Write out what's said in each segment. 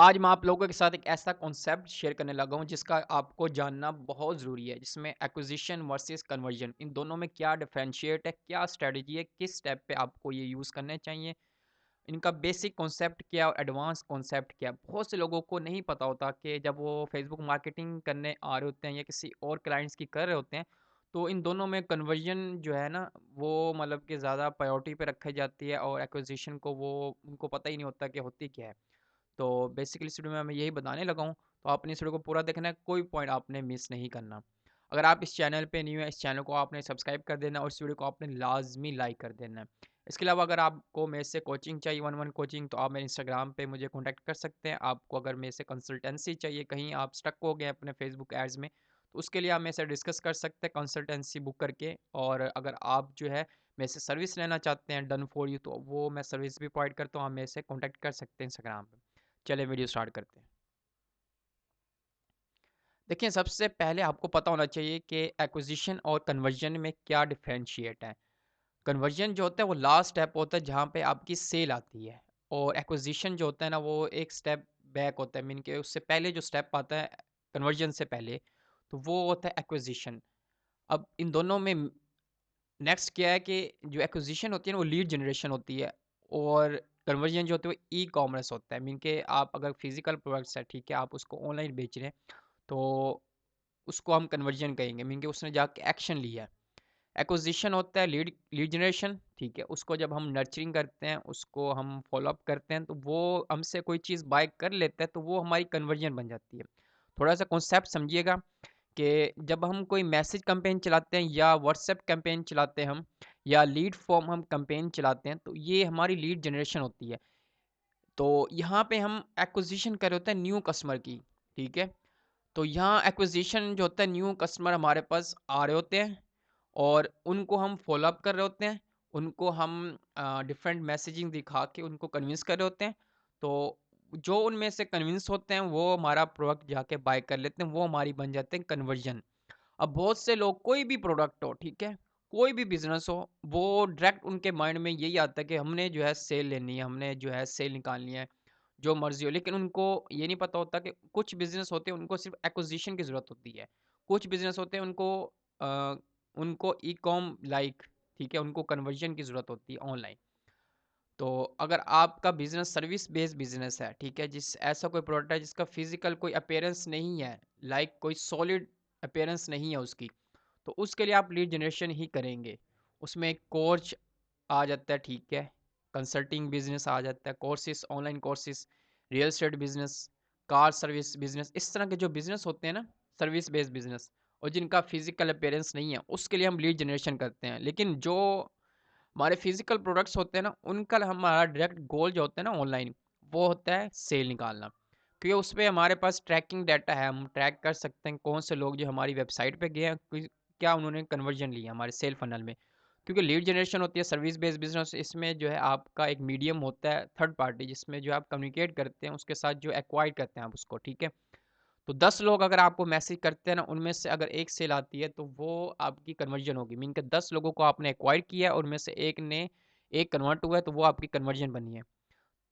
आज मैं आप लोगों के साथ एक ऐसा कॉन्सेप्ट शेयर करने लगा हूँ जिसका आपको जानना बहुत ज़रूरी है, जिसमें एक्विजिशन वर्सेस कन्वर्जन इन दोनों में क्या डिफरेंशिएट है, क्या स्ट्रेटजी है, किस स्टेप पे आपको ये यूज़ करने चाहिए, इनका बेसिक कॉन्सेप्ट क्या और एडवांस कॉन्सेप्ट क्या है। बहुत से लोगों को नहीं पता होता कि जब वो फेसबुक मार्केटिंग करने आ रहे होते हैं या किसी और क्लाइंट्स की कर रहे होते हैं, तो इन दोनों में कन्वर्जन जो है ना, वो मतलब कि ज़्यादा प्रायोरिटी पे रखी जाती है और एक्विजिशन को वो उनको पता ही नहीं होता कि होती क्या है। तो बेसिकली इस वीडियो में मैं यही बताने लगा हूँ, तो आपने इस वीडियो को पूरा देखना है, कोई पॉइंट आपने मिस नहीं करना। अगर आप इस चैनल पे न्यू हैं, इस चैनल को आपने सब्सक्राइब कर देना और इस वीडियो को आपने लाज़मी लाइक कर देना है। इसके अलावा अगर आपको मेरे से कोचिंग चाहिए, वन वन कोचिंग, तो आप मेरे इंस्टाग्राम पे मुझे कॉन्टैक्ट कर सकते हैं। आपको अगर मेरे से कंसल्टेंसी चाहिए, कहीं आप स्टक हो गए अपने फेसबुक एड्स में, तो उसके लिए आप मेरे से डिस्कस कर सकते हैं कंसल्टेंसी बुक करके। और अगर आप जो है मेरे से सर्विस लेना चाहते हैं डन फॉर यू, तो वो मैं सर्विस भी प्रोवाइड करता हूँ, आप मेरे से कॉन्टैक्ट कर सकते हैं इंस्टाग्राम पे। चलिए वीडियो स्टार्ट करते हैं। देखिए, सबसे पहले आपको पता होना चाहिए कि एक्विजिशन और कन्वर्जन में क्या डिफरेंशिएट है। कन्वर्जन जो होता है वो लास्ट स्टेप होता है जहाँ पे आपकी सेल आती है, और एक्विजिशन जो होता है ना वो एक स्टेप बैक होता है, मीन के उससे पहले जो स्टेप आता है कन्वर्जन से पहले, तो वो होता है एक्विजिशन। अब इन दोनों में नेक्स्ट क्या है कि जो एक्विजिशन होती है ना वो लीड जनरेशन होती है, और कन्वर्जन जो होता है वो ई कॉमर्स होता है, मीन के आप अगर फिजिकल प्रोडक्ट्स है, ठीक है, आप उसको ऑनलाइन बेच रहे हैं, तो उसको हम कन्वर्जन कहेंगे, मीन कि उसने जाके एक्शन लिया है। एक्विजिशन होता है लीड लीड जनरेशन, ठीक है, उसको जब हम नर्चरिंग करते हैं, उसको हम फॉलो अप करते हैं, तो वो हमसे कोई चीज़ बाय कर लेता है, तो वो हमारी कन्वर्जन बन जाती है। थोड़ा सा कॉन्सेप्ट समझिएगा कि जब हम कोई मैसेज कैंपेन चलाते हैं या व्हाट्सएप कैंपेन चलाते हैं हम, या लीड फॉर्म हम कैंपेन चलाते हैं, तो ये हमारी लीड जनरेशन होती है। तो यहाँ पे हम एक्विजिशन कर रहे होते हैं न्यू कस्टमर की, ठीक है। तो यहाँ एक्विजिशन जो होता है, न्यू कस्टमर हमारे पास आ रहे होते हैं और उनको हम फ़ॉलो अप कर रहे होते हैं। उनको हम डिफरेंट मैसेजिंग दिखा के उनको कन्विंस कर रहे होते हैं। तो जो उनमें से कन्विंस होते हैं वो हमारा प्रोडक्ट जाके बाय कर लेते हैं, वो हमारी बन जाते हैं कन्वर्जन। अब बहुत से लोग कोई भी प्रोडक्ट हो, ठीक है, कोई भी बिज़नेस हो, वो डायरेक्ट उनके माइंड में यही आता है कि हमने जो है सेल लेनी है, हमने जो है सेल निकालनी है, जो मर्ज़ी हो। लेकिन उनको ये नहीं पता होता कि कुछ बिज़नेस होते हैं उनको सिर्फ़ एक्विज़िशन की ज़रूरत होती है। कुछ बिज़नेस होते हैं अ, उनको ई-कॉम लाइक, ठीक है, उनको कन्वर्जन की ज़रूरत होती है ऑनलाइन। तो अगर आपका बिज़नेस सर्विस बेस्ड बिज़नेस है, ठीक है, जिस ऐसा कोई प्रोडक्ट है जिसका फ़िज़िकल कोई अपीयरेंस नहीं है, लाइक कोई सॉलिड अपीयरेंस नहीं है उसकी, तो उसके लिए आप लीड जनरेशन ही करेंगे। उसमें एक कोच आ जाता है, ठीक है, कंसल्टिंग बिज़नेस आ जाता है, courses, online courses, real estate business, car service business, इस तरह के जो बिज़नेस होते हैं ना, सर्विस बेस्ड बिज़नेस, और जिनका फ़िज़िकल अपीयरेंस नहीं है, उसके लिए हम लीड जनरेशन करते हैं। लेकिन जो हमारे फिजिकल प्रोडक्ट्स होते हैं ना, उनका हमारा डायरेक्ट गोल जो होता है ना ऑनलाइन, वो होता है सेल निकालना। क्योंकि उस पे हमारे पास ट्रैकिंग डाटा है, हम ट्रैक कर सकते हैं कौन से लोग जो हमारी वेबसाइट पे गए हैं, क्या उन्होंने कन्वर्जन लिया हमारे सेल फनल में। क्योंकि लीड जनरेशन होती है सर्विस बेस्ड बिजनेस, इसमें जो है आपका एक मीडियम होता है थर्ड पार्टी, जिसमें जो आप कम्युनिकेट करते हैं उसके साथ, जो एक्वाइर करते हैं आप उसको, ठीक है। तो 10 लोग अगर आपको मैसेज करते हैं ना, उनमें से अगर एक सेल आती है, तो वो आपकी कन्वर्जन होगी। मीन के 10 लोगों को आपने एक्वायर किया है, उनमें से एक कन्वर्ट हुआ है, तो वो आपकी कन्वर्जन बनी है।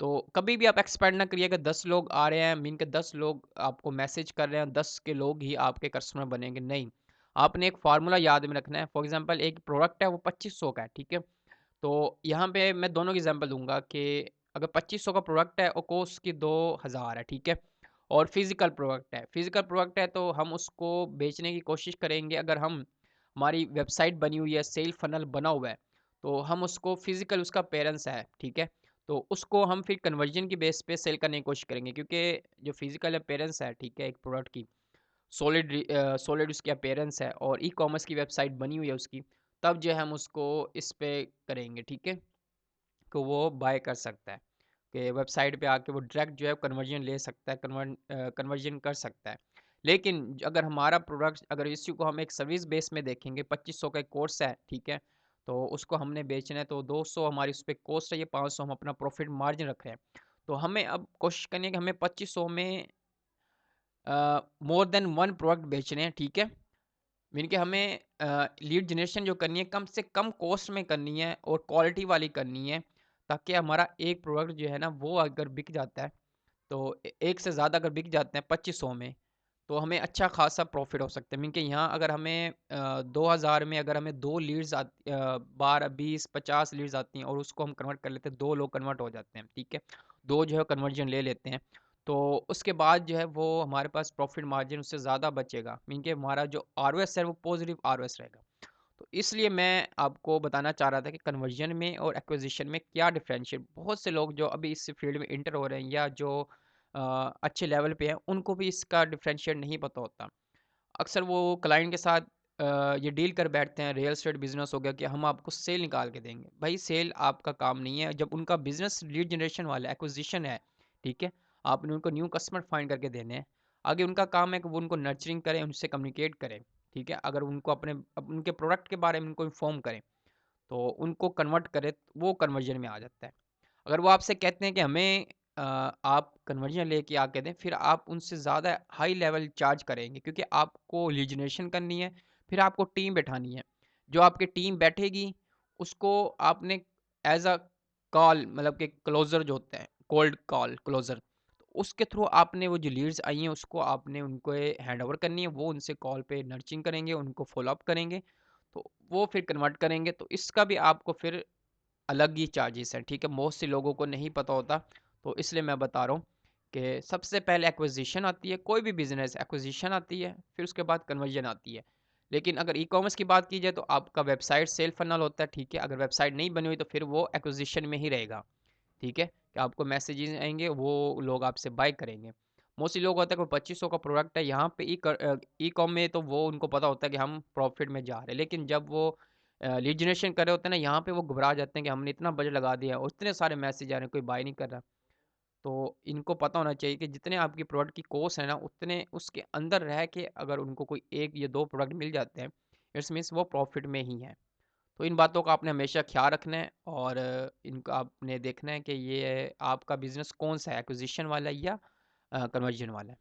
तो कभी भी आप एक्सपेक्ट ना करिए कि 10 लोग आ रहे हैं, मीन के 10 लोग आपको मैसेज कर रहे हैं, 10 के लोग ही आपके कस्टमर बनेंगे, नहीं। आपने एक फार्मूला याद में रखना है। फॉर एग्जांपल एक प्रोडक्ट है, वो 2500 का है, ठीक है। तो यहाँ पे मैं दोनों की एग्जांपल दूंगा कि अगर 2500 का प्रोडक्ट है और कॉस्ट की 2000 है, ठीक है, और फिजिकल प्रोडक्ट है, तो हम उसको बेचने की कोशिश करेंगे। अगर हम हमारी वेबसाइट बनी हुई है, सेल फनल बना हुआ है, तो हम उसको फिजिकल, उसका पेरेंट्स है, ठीक है, तो उसको हम फिर कन्वर्जन की बेस पे सेल करने की कोशिश करेंगे, क्योंकि जो फिजिकल अपेयरेंस है, ठीक है, एक प्रोडक्ट की सॉलिड उसकी अपेयरेंस है और ई कॉमर्स की वेबसाइट बनी हुई है उसकी, तब जो है हम उसको इस पे करेंगे, ठीक है, कि वो बाय कर सकता है, कि वेबसाइट पे आके वो डायरेक्ट जो है कन्वर्जन ले सकता है, कन्वर्जन कर सकता है। लेकिन अगर हमारा प्रोडक्ट, अगर इसी को हम एक सर्विस बेस में देखेंगे, 2500 का एक कोर्स है, ठीक है, तो उसको हमने बेचना है, तो 200 हमारी उस पर कॉस्ट है, ये 500 हम अपना प्रॉफिट मार्जिन रख रहे हैं। तो हमें अब कोशिश करनी है कि हमें 2500 में मोर देन वन प्रोडक्ट बेचने हैं, ठीक है। मीन कि हमें लीड जनरेशन जो करनी है, कम से कम कॉस्ट में करनी है और क्वालिटी वाली करनी है, ताकि हमारा एक प्रोडक्ट जो है ना, वो अगर बिक जाता है, तो एक से ज़्यादा अगर बिक जाते हैं 2500 में, तो हमें अच्छा खासा प्रॉफ़िट हो सकता है। मीन कि यहाँ अगर हमें 2000 में अगर हमें 2 लीड्स 12, 20, 50 लीड्स आती हैं और उसको हम कन्वर्ट कर लेते हैं, 2 लोग कन्वर्ट हो जाते हैं, ठीक है? 2 जो है कन्वर्जन ले लेते हैं, तो उसके बाद जो है वो हमारे पास प्रॉफ़िट मार्जिन उससे ज़्यादा बचेगा। मीन कि हमारा जो आरओएस है वो पॉज़िटिव आरओएस रहेगा। तो इसलिए मैं आपको बताना चाह रहा था कि कन्वर्जन में और एक्विजिशन में क्या डिफरेंशिएट, बहुत से लोग जो अभी इस फील्ड में इंटर हो रहे हैं या जो अच्छे लेवल पे हैं उनको भी इसका डिफरेंशिएट नहीं पता होता। अक्सर वो क्लाइंट के साथ ये डील कर बैठते हैं, रियल एस्टेट बिजनेस हो गया कि हम आपको सेल निकाल के देंगे। भाई सेल आपका काम नहीं है, जब उनका बिजनेस लीड जनरेशन वाला एक्विजिशन है, ठीक है, आपने उनको न्यू कस्टमर फाइंड करके देने हैं। आगे उनका काम है कि वो उनको नर्चरिंग करें, उनसे कम्युनिकेट करें, ठीक है, अगर उनको उनके प्रोडक्ट के बारे में उनको इन्फॉर्म करें, तो उनको कन्वर्ट करें, वो कन्वर्जन में आ जाता है। अगर वो आपसे कहते हैं कि हमें आप कन्वर्जन लेके आके दें, फिर आप उनसे ज़्यादा हाई लेवल चार्ज करेंगे क्योंकि आपको लीड जनरेशन करनी है, फिर आपको टीम बैठानी है। जो आपकी टीम बैठेगी, उसको आपने एज़ अ कॉल, मतलब कि क्लोज़र जो होते हैं, कोल्ड कॉल क्लोज़र, तो उसके थ्रू आपने वो जो लीड्स आई हैं, उसको आपने उनको हैंडओवर करनी है। वो उनसे कॉल पे नर्चिंग करेंगे, उनको फ़ॉलो अप करेंगे, तो वो फिर कन्वर्ट करेंगे। तो इसका भी आपको फिर अलग ही चार्जेस हैं, ठीक है? बहुत से लोगों को नहीं पता होता, तो इसलिए मैं बता रहा हूँ कि सबसे पहले एक्विज़िशन आती है, कोई भी बिज़नेस एक्विज़िशन आती है, फिर उसके बाद कन्वर्जन आती है। लेकिन अगर ई-कॉमर्स की बात की जाए तो आपका वेबसाइट सेल फनल होता है, ठीक है? अगर वेबसाइट नहीं बनी हुई तो फिर वो एक्विज़िशन में ही रहेगा, ठीक है? कि आपको मैसेजेस आएँगे, वो लोग आपसे बाय करेंगे। मोस्टली लोग होता है कोई 2500 का प्रोडक्ट है, यहाँ पे ई-कॉम में तो वो उनको पता होता है कि हम प्रॉफ़िट में जा रहे हैं। लेकिन जब वो लीड जनरेशन कर रहे होते हैं ना, यहाँ पे वो घबरा जाते हैं कि हमने इतना बजट लगा दिया और इतने सारे मैसेज आ रहे हैं, कोई बाय नहीं कर रहा। तो इनको पता होना चाहिए कि जितने आपकी प्रोडक्ट की कॉस्ट है ना, उतने उसके अंदर रह के अगर उनको कोई 1 या 2 प्रोडक्ट मिल जाते हैं, इट्स मीन्स वो प्रॉफ़िट में ही हैं। तो इन बातों का आपने हमेशा ख़्याल रखना है और इनका आपने देखना है कि ये आपका बिज़नेस कौन-सा है, एक्विज़िशन वाला है या कन्वर्जन वाला है।